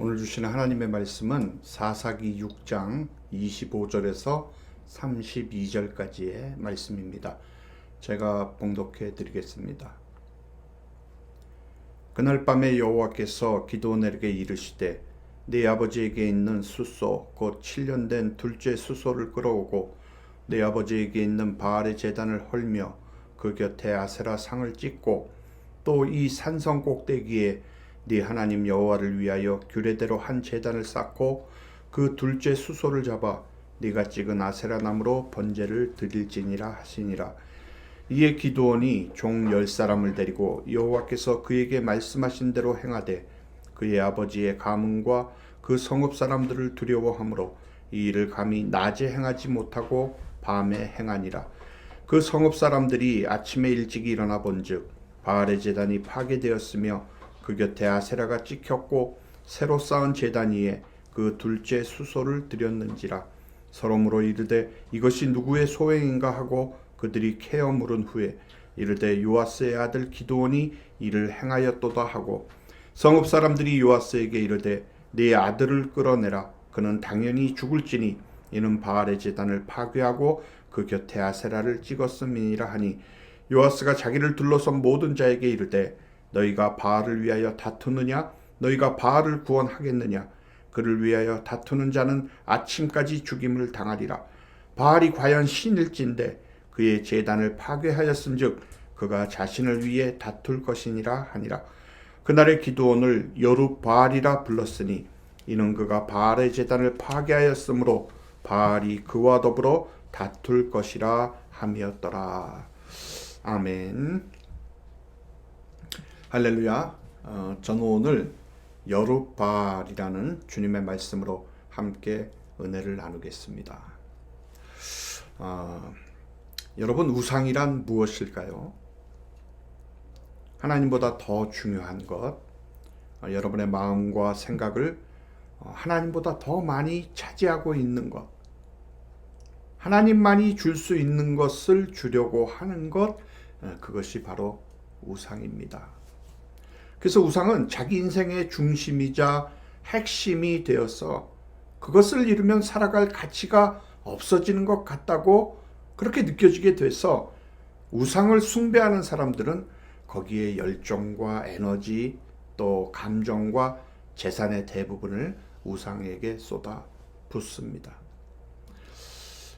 오늘 주시는 하나님의 말씀은 사사기 6장 25절에서 32절까지의 말씀입니다. 제가 봉독해 드리겠습니다. 그날 밤에 여호와께서 기드온에게 이르시되 네 아버지에게 있는 숫소 곧 7년 된 둘째 숫소를 끌어오고 네 아버지에게 있는 바알의 제단을 헐며 그 곁에 아세라 상을 찍고 또 이 산성 꼭대기에 네 하나님 여호와를 위하여 규례대로 한 제단을 쌓고 그 둘째 숫소를 잡아 네가 찍은 아세라 나무로 번제를 드릴지니라 하시니라. 이에 기드온이 종 10사람을 데리고 여호와께서 그에게 말씀하신 대로 행하되 그의 아버지의 가문과 그 성읍 사람들을 두려워하므로 이 일을 감히 낮에 행하지 못하고 밤에 행하니라. 그 성읍 사람들이 아침에 일찍 일어나 본즉 바알의 제단이 파괴되었으며 그 곁에 아세라가 찍혔고 새로 쌓은 제단 위에 그 둘째 숫소를 드렸는지라. 서로므로 이르되 이것이 누구의 소행인가 하고 그들이 캐어 물은 후에 이르되 요아스의 아들 기드온이 이를 행하였도다 하고 성읍 사람들이 요아스에게 이르되 네 아들을 끌어내라. 그는 당연히 죽을지니 이는 바알의 제단을 파괴하고 그 곁에 아세라를 찍었음이니라 하니 요아스가 자기를 둘러선 모든 자에게 이르되 너희가 바알을 위하여 다투느냐? 너희가 바알을 구원하겠느냐? 그를 위하여 다투는 자는 아침까지 죽임을 당하리라. 바알이 과연 신일진데 그의 제단을 파괴하였은즉 그가 자신을 위해 다툴 것이니라 하니라. 그날의 기드온을 여룹바알이라 불렀으니 이는 그가 바알의 제단을 파괴하였으므로 바알이 그와 더불어 다툴 것이라 함이었더라. 아멘. 할렐루야. 저는 오늘 여룹바알이라는 주님의 말씀으로 함께 은혜를 나누겠습니다. 여러분, 우상이란 무엇일까요? 하나님보다 더 중요한 것, 여러분의 마음과 생각을 하나님보다 더 많이 차지하고 있는 것, 하나님만이 줄 수 있는 것을 주려고 하는 것, 그것이 바로 우상입니다. 그래서 우상은 자기 인생의 중심이자 핵심이 되어서 그것을 잃으면 살아갈 가치가 없어지는 것 같다고 그렇게 느껴지게 돼서 우상을 숭배하는 사람들은 거기에 열정과 에너지 또 감정과 재산의 대부분을 우상에게 쏟아 붓습니다.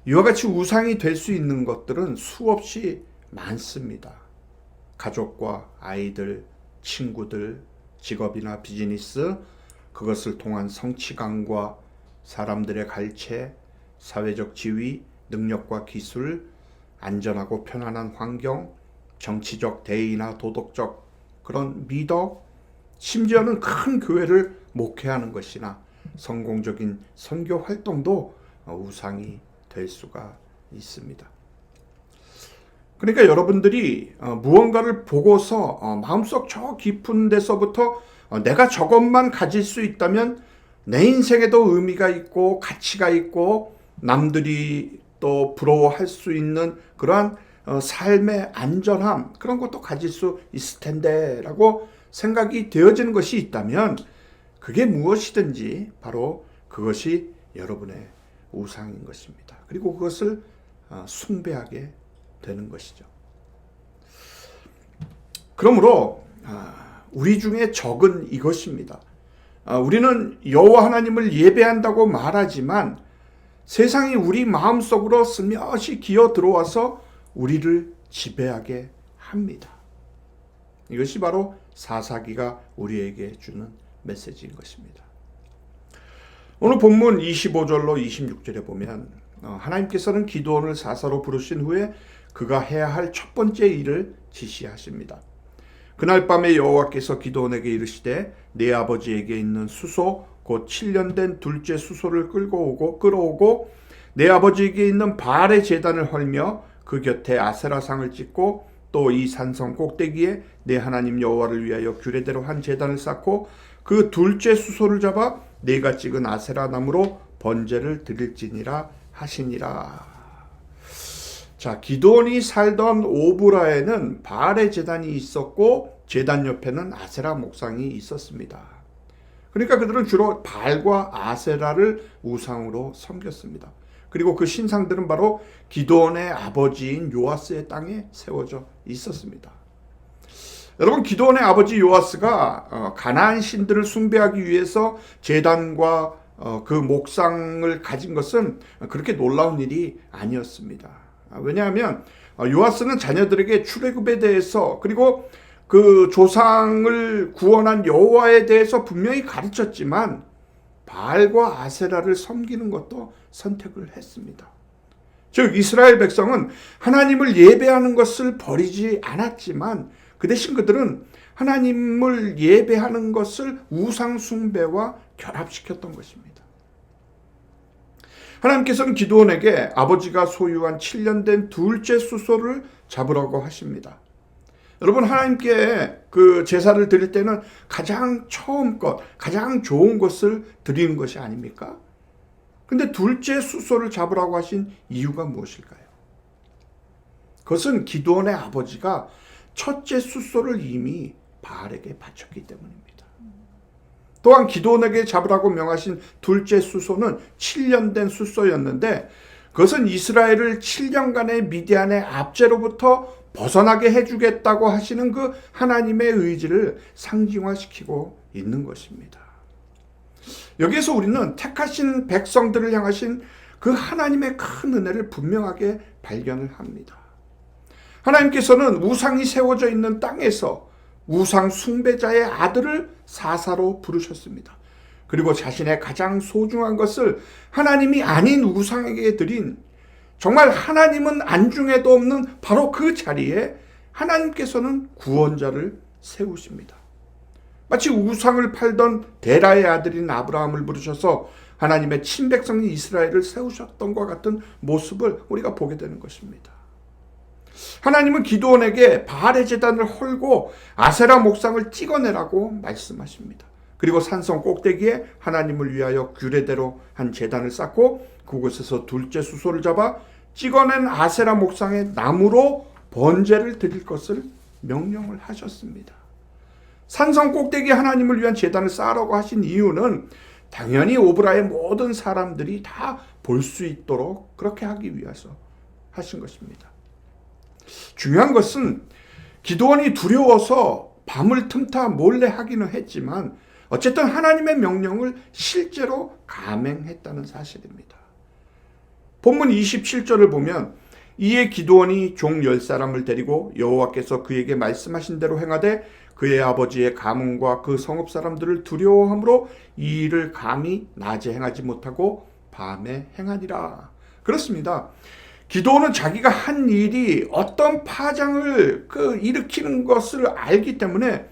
이와 같이 우상이 될 수 있는 것들은 수없이 많습니다. 가족과 아이들, 친구들, 직업이나 비즈니스, 그것을 통한 성취감과 사람들의 갈채, 사회적 지위, 능력과 기술, 안전하고 편안한 환경, 정치적 대의나 도덕적 그런 미덕, 심지어는 큰 교회를 목회하는 것이나 성공적인 선교 활동도 우상이 될 수가 있습니다. 그러니까 여러분들이 무언가를 보고서 마음속 저 깊은 데서부터 내가 저것만 가질 수 있다면 내 인생에도 의미가 있고 가치가 있고 남들이 또 부러워할 수 있는 그러한 삶의 안전함, 그런 것도 가질 수 있을 텐데 라고 생각이 되어지는 것이 있다면 그게 무엇이든지 바로 그것이 여러분의 우상인 것입니다. 그리고 그것을 숭배하게 되는 것이죠. 그러므로 우리 중에 적은 이것입니다. 우리는 여호와 하나님을 예배한다고 말하지만 세상이 우리 마음속으로 스며시 기어 들어와서 우리를 지배하게 합니다. 이것이 바로 사사기가 우리에게 주는 메시지인 것입니다. 오늘 본문 25절로 26절에 보면 하나님께서는 기드온을 사사로 부르신 후에 그가 해야 할 첫 번째 일을 지시하십니다. 그날 밤에 여호와께서 기드온에게 이르시되 네 아버지에게 있는 숫소 곧 7년 된 둘째 숫소를 끌어오고 네 아버지에게 있는 바알의 제단을 헐며 그 곁에 아세라상을 찍고 또 이 산성 꼭대기에 네 하나님 여호와를 위하여 규례대로 한 제단을 쌓고 그 둘째 숫소를 잡아 네가 찍은 아세라 나무로 번제를 드릴지니라 하시니라. 자, 기드온이 살던 오브라에는 바알의 제단이 있었고 제단 옆에는 아세라 목상이 있었습니다. 그러니까 그들은 주로 발과 아세라를 우상으로 섬겼습니다. 그리고 그 신상들은 바로 기드온의 아버지인 요아스의 땅에 세워져 있었습니다. 여러분, 기드온의 아버지 요아스가 가나안 신들을 숭배하기 위해서 제단과 그 목상을 가진 것은 그렇게 놀라운 일이 아니었습니다. 왜냐하면 요아스는 자녀들에게 출애굽에 대해서, 그리고 그 조상을 구원한 여호와에 대해서 분명히 가르쳤지만 바알과 아세라를 섬기는 것도 선택을 했습니다. 즉 이스라엘 백성은 하나님을 예배하는 것을 버리지 않았지만 그 대신 그들은 하나님을 예배하는 것을 우상 숭배와 결합시켰던 것입니다. 하나님께서는 기드온에게 아버지가 소유한 7년 된 둘째 수소를 잡으라고 하십니다. 여러분, 하나님께 그 제사를 드릴 때는 가장 처음 것, 가장 좋은 것을 드리는 것이 아닙니까? 근데 둘째 수소를 잡으라고 하신 이유가 무엇일까요? 그것은 기드온의 아버지가 첫째 수소를 이미 바알에게 바쳤기 때문입니다. 또한 기드온에게 잡으라고 명하신 둘째 수소는 7년 된 수소였는데 그것은 이스라엘을 7년간의 미디안의 압제로부터 벗어나게 해주겠다고 하시는 그 하나님의 의지를 상징화시키고 있는 것입니다. 여기에서 우리는 택하신 백성들을 향하신 그 하나님의 큰 은혜를 분명하게 발견을 합니다. 하나님께서는 우상이 세워져 있는 땅에서 우상 숭배자의 아들을 사사로 부르셨습니다. 그리고 자신의 가장 소중한 것을 하나님이 아닌 우상에게 드린, 정말 하나님은 안중에도 없는 바로 그 자리에 하나님께서는 구원자를 세우십니다. 마치 우상을 팔던 데라의 아들인 아브라함을 부르셔서 하나님의 친백성인 이스라엘을 세우셨던 것 같은 모습을 우리가 보게 되는 것입니다. 하나님은 기드온에게 바알의 제단을 헐고 아세라 목상을 찍어내라고 말씀하십니다. 그리고 산성 꼭대기에 하나님을 위하여 규례대로 한 제단을 쌓고 그곳에서 둘째 수소를 잡아 찍어낸 아세라 목상의 나무로 번제를 드릴 것을 명령을 하셨습니다. 산성 꼭대기에 하나님을 위한 제단을 쌓으라고 하신 이유는 당연히 오브라의 모든 사람들이 다 볼 수 있도록 그렇게 하기 위해서 하신 것입니다. 중요한 것은 기드온이 두려워서 밤을 틈타 몰래 하기는 했지만 어쨌든 하나님의 명령을 실제로 감행했다는 사실입니다. 본문 27절을 보면 이에 기드온이 종 10사람을 데리고 여호와께서 그에게 말씀하신 대로 행하되 그의 아버지의 가문과 그 성읍 사람들을 두려워함으로 이 일을 감히 낮에 행하지 못하고 밤에 행하니라. 그렇습니다. 기드온은 자기가 한 일이 어떤 파장을 일으키는 것을 알기 때문에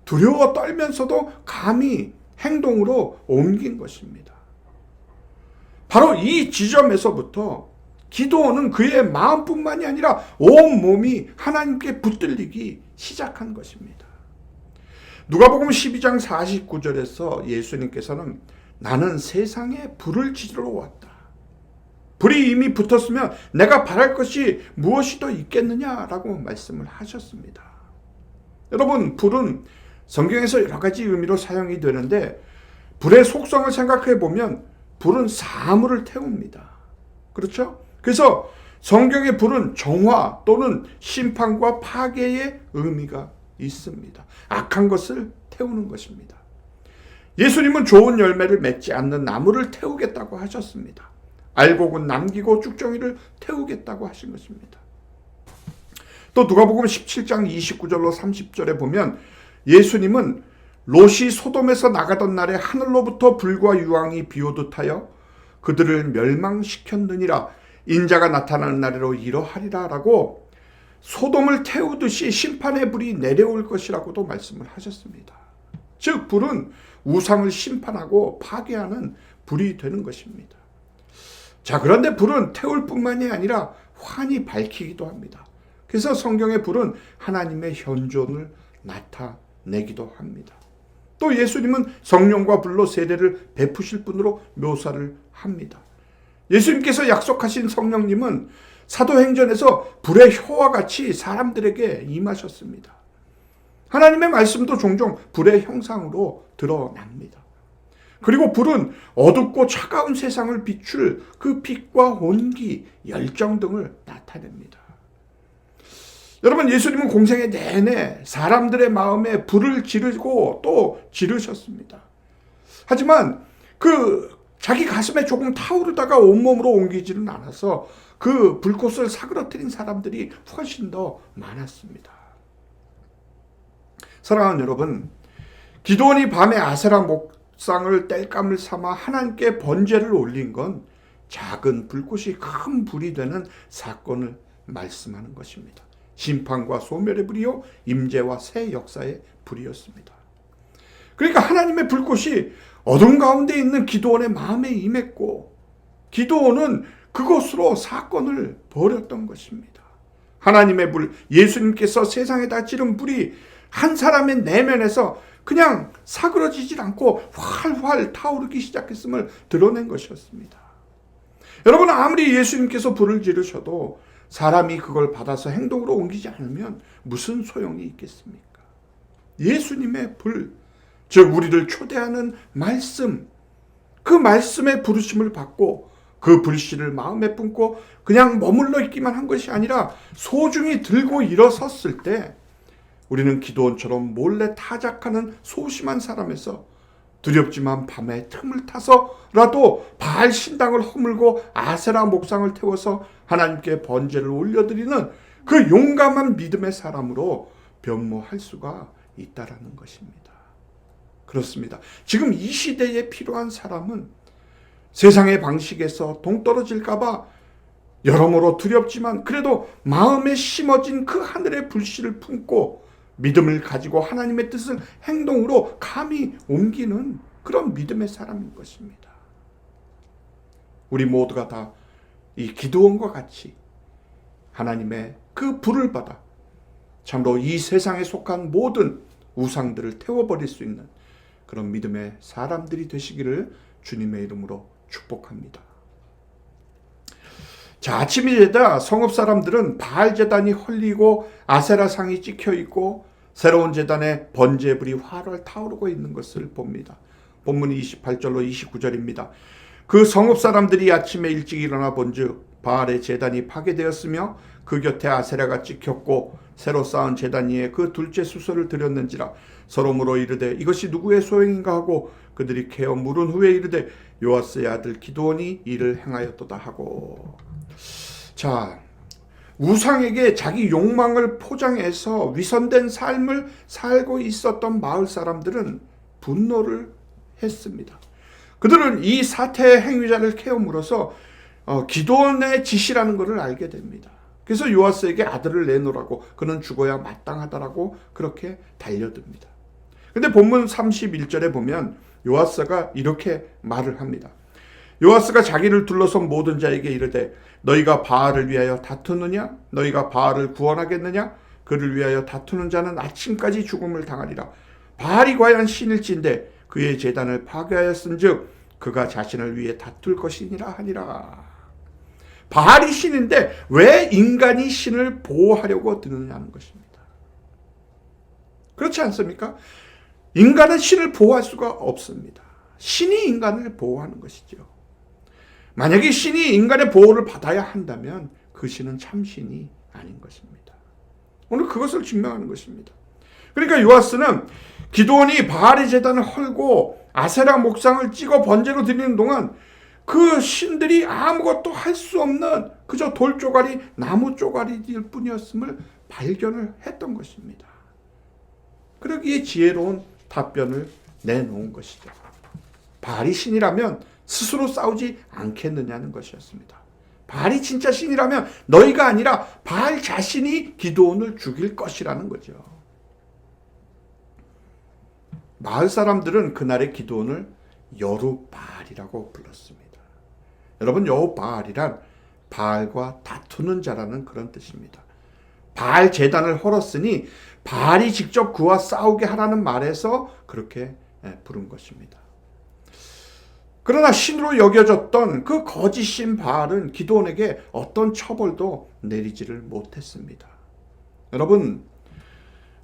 두려워 떨면서도 감히 행동으로 옮긴 것입니다. 바로 이 지점에서부터 기드온은 그의 마음뿐만이 아니라 온몸이 하나님께 붙들리기 시작한 것입니다. 누가복음 12장 49절에서 예수님께서는 나는 세상에 불을 지르러 왔다. 불이 이미 붙었으면 내가 바랄 것이 무엇이 더 있겠느냐라고 말씀을 하셨습니다. 여러분, 불은 성경에서 여러 가지 의미로 사용이 되는데 불의 속성을 생각해 보면 불은 사물을 태웁니다. 그렇죠? 그래서 성경의 불은 정화 또는 심판과 파괴의 의미가 있습니다. 악한 것을 태우는 것입니다. 예수님은 좋은 열매를 맺지 않는 나무를 태우겠다고 하셨습니다. 알곡은 남기고 쭉정이를 태우겠다고 하신 것입니다. 또 누가복음 17장 29절로 30절에 보면 예수님은 롯이 소돔에서 나가던 날에 하늘로부터 불과 유황이 비오듯 하여 그들을 멸망시켰느니라. 인자가 나타나는 날에로 이러하리라 라고 소돔을 태우듯이 심판의 불이 내려올 것이라고도 말씀을 하셨습니다. 즉 불은 우상을 심판하고 파괴하는 불이 되는 것입니다. 자, 그런데 불은 태울 뿐만이 아니라 환히 밝히기도 합니다. 그래서 성경의 불은 하나님의 현존을 나타내기도 합니다. 또 예수님은 성령과 불로 세례를 베푸실 분으로 묘사를 합니다. 예수님께서 약속하신 성령님은 사도행전에서 불의 혀와 같이 사람들에게 임하셨습니다. 하나님의 말씀도 종종 불의 형상으로 드러납니다. 그리고 불은 어둡고 차가운 세상을 비출 그 빛과 온기, 열정 등을 나타냅니다. 여러분, 예수님은 공생애 내내 사람들의 마음에 불을 지르고 또 지르셨습니다. 하지만 자기 가슴에 조금 타오르다가 온몸으로 옮기지는 않아서 그 불꽃을 사그러뜨린 사람들이 훨씬 더 많았습니다. 사랑하는 여러분, 기드온이 밤에 아세라 목상을 땔감을 삼아 하나님께 번제를 올린 건 작은 불꽃이 큰 불이 되는 사건을 말씀하는 것입니다. 심판과 소멸의 불이요 임재와 새 역사의 불이었습니다. 그러니까 하나님의 불꽃이 어둠 가운데 있는 기드온의 마음에 임했고, 기드온은 그것으로 사건을 벌였던 것입니다. 하나님의 불, 예수님께서 세상에다 찌른 불이 한 사람의 내면에서 그냥 사그러지질 않고 활활 타오르기 시작했음을 드러낸 것이었습니다. 여러분, 아무리 예수님께서 불을 지르셔도 사람이 그걸 받아서 행동으로 옮기지 않으면 무슨 소용이 있겠습니까? 예수님의 불, 즉 우리를 초대하는 말씀, 그 말씀의 부르심을 받고 그 불씨를 마음에 품고 그냥 머물러 있기만 한 것이 아니라 소중히 들고 일어섰을 때 우리는 기드온처럼 몰래 타작하는 소심한 사람에서 두렵지만 밤에 틈을 타서라도 바알 신당을 허물고 아세라 목상을 태워서 하나님께 번제를 올려드리는 그 용감한 믿음의 사람으로 변모할 수가 있다라는 것입니다. 그렇습니다. 지금 이 시대에 필요한 사람은 세상의 방식에서 동떨어질까봐 여러모로 두렵지만 그래도 마음에 심어진 그 하늘의 불씨를 품고 믿음을 가지고 하나님의 뜻을 행동으로 감히 옮기는 그런 믿음의 사람인 것입니다. 우리 모두가 다 이 기드온과 같이 하나님의 그 불을 받아 참으로 이 세상에 속한 모든 우상들을 태워버릴 수 있는 그런 믿음의 사람들이 되시기를 주님의 이름으로 축복합니다. 자, 아침이 되다 성읍 사람들은 바알 제단이 헐리고 아세라 상이 찍혀 있고 새로운 제단에 번제불이 활활 타오르고 있는 것을 봅니다. 본문 28절로 29절입니다. 그 성읍 사람들이 아침에 일찍 일어나 본즉 바알의 제단이 파괴되었으며 그 곁에 아세라가 찍혔고 새로 쌓은 제단 위에 그 둘째 수소를 드렸는지라 서로 물어 이르되 이것이 누구의 소행인가 하고 그들이 캐어 물은 후에 이르되 요아스의 아들 기드온이 이를 행하였도다 하고. 자, 우상에게 자기 욕망을 포장해서 위선된 삶을 살고 있었던 마을 사람들은 분노를 했습니다. 그들은 이 사태의 행위자를 캐어 물어서 기드온의 짓이라는 것을 알게 됩니다. 그래서 요아스에게 아들을 내놓으라고, 그는 죽어야 마땅하다라고 그렇게 달려듭니다. 근데 본문 31절에 보면 요아스가 이렇게 말을 합니다. 요아스가 자기를 둘러선 모든 자에게 이르되 너희가 바알을 위하여 다투느냐? 너희가 바알을 구원하겠느냐? 그를 위하여 다투는 자는 아침까지 죽음을 당하리라. 바알이 과연 신일진데 그의 제단을 파괴하였은즉 그가 자신을 위해 다툴 것이니라 하니라. 바알이 신인데 왜 인간이 신을 보호하려고 드느냐는 것입니다. 그렇지 않습니까? 인간은 신을 보호할 수가 없습니다. 신이 인간을 보호하는 것이죠. 만약에 신이 인간의 보호를 받아야 한다면 그 신은 참신이 아닌 것입니다. 오늘 그것을 증명하는 것입니다. 그러니까 요아스는 기드온이 바알의 제단을 헐고 아세라 목상을 찍어 번제로 드리는 동안 그 신들이 아무것도 할 수 없는 그저 돌 쪼가리, 나무 쪼가리일 뿐이었음을 발견을 했던 것입니다. 그러기에 지혜로운 답변을 내놓은 것이죠. 바알이 신이라면 스스로 싸우지 않겠느냐는 것이었습니다. 바알이 진짜 신이라면 너희가 아니라 바알 자신이 기드온을 죽일 것이라는 거죠. 마을 사람들은 그날의 기드온을 여룻바알이라고 불렀습니다. 여러분, 여룻바알이란 바알과 다투는 자라는 그런 뜻입니다. 바알 제단을 헐었으니 바알이 직접 그와 싸우게 하라는 말에서 그렇게 부른 것입니다. 그러나 신으로 여겨졌던 그 거짓신 바알은 기드온에게 어떤 처벌도 내리지를 못했습니다. 여러분,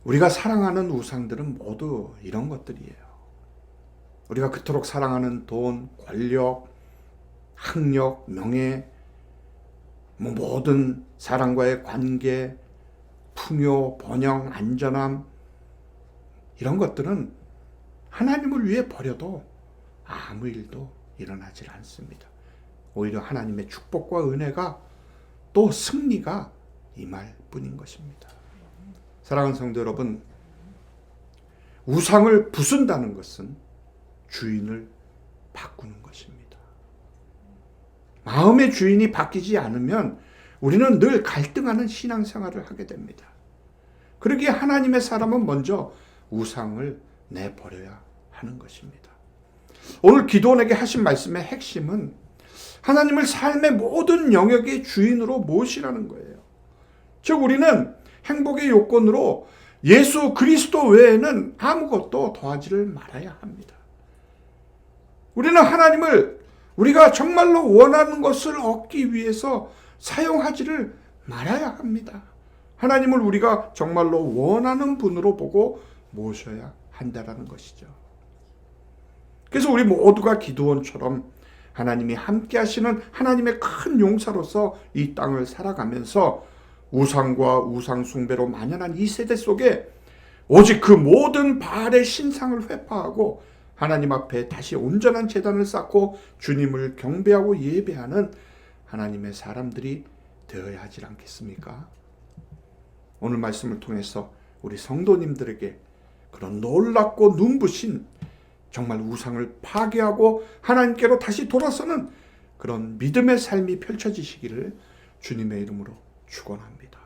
우리가 사랑하는 우상들은 모두 이런 것들이에요. 우리가 그토록 사랑하는 돈, 권력, 학력, 명예, 모든 사람과의 관계, 풍요, 번영, 안전함, 이런 것들은 하나님을 위해 버려도 아무 일도 일어나질 않습니다. 오히려 하나님의 축복과 은혜가 또 승리가 임할 뿐인 것입니다. 사랑하는 성도 여러분, 우상을 부순다는 것은 주인을 바꾸는 것입니다. 마음의 주인이 바뀌지 않으면 우리는 늘 갈등하는 신앙생활을 하게 됩니다. 그러기에 하나님의 사람은 먼저 우상을 내버려야 하는 것입니다. 오늘 기도원에게 하신 말씀의 핵심은 하나님을 삶의 모든 영역의 주인으로 모시라는 거예요. 즉 우리는 행복의 요건으로 예수 그리스도 외에는 아무것도 더하지를 말아야 합니다. 우리는 하나님을 우리가 정말로 원하는 것을 얻기 위해서 사용하지를 말아야 합니다. 하나님을 우리가 정말로 원하는 분으로 보고 모셔야 한다는 것이죠. 그래서 우리 모두가 기드온처럼 하나님이 함께 하시는 하나님의 큰 용사로서 이 땅을 살아가면서 우상과 우상 숭배로 만연한 이 세대 속에 오직 그 모든 바알의 신상을 회파하고 하나님 앞에 다시 온전한 제단을 쌓고 주님을 경배하고 예배하는 하나님의 사람들이 되어야 하지 않겠습니까? 오늘 말씀을 통해서 우리 성도님들에게 그런 놀랍고 눈부신 정말 우상을 파괴하고 하나님께로 다시 돌아서는 그런 믿음의 삶이 펼쳐지시기를 주님의 이름으로 축원합니다.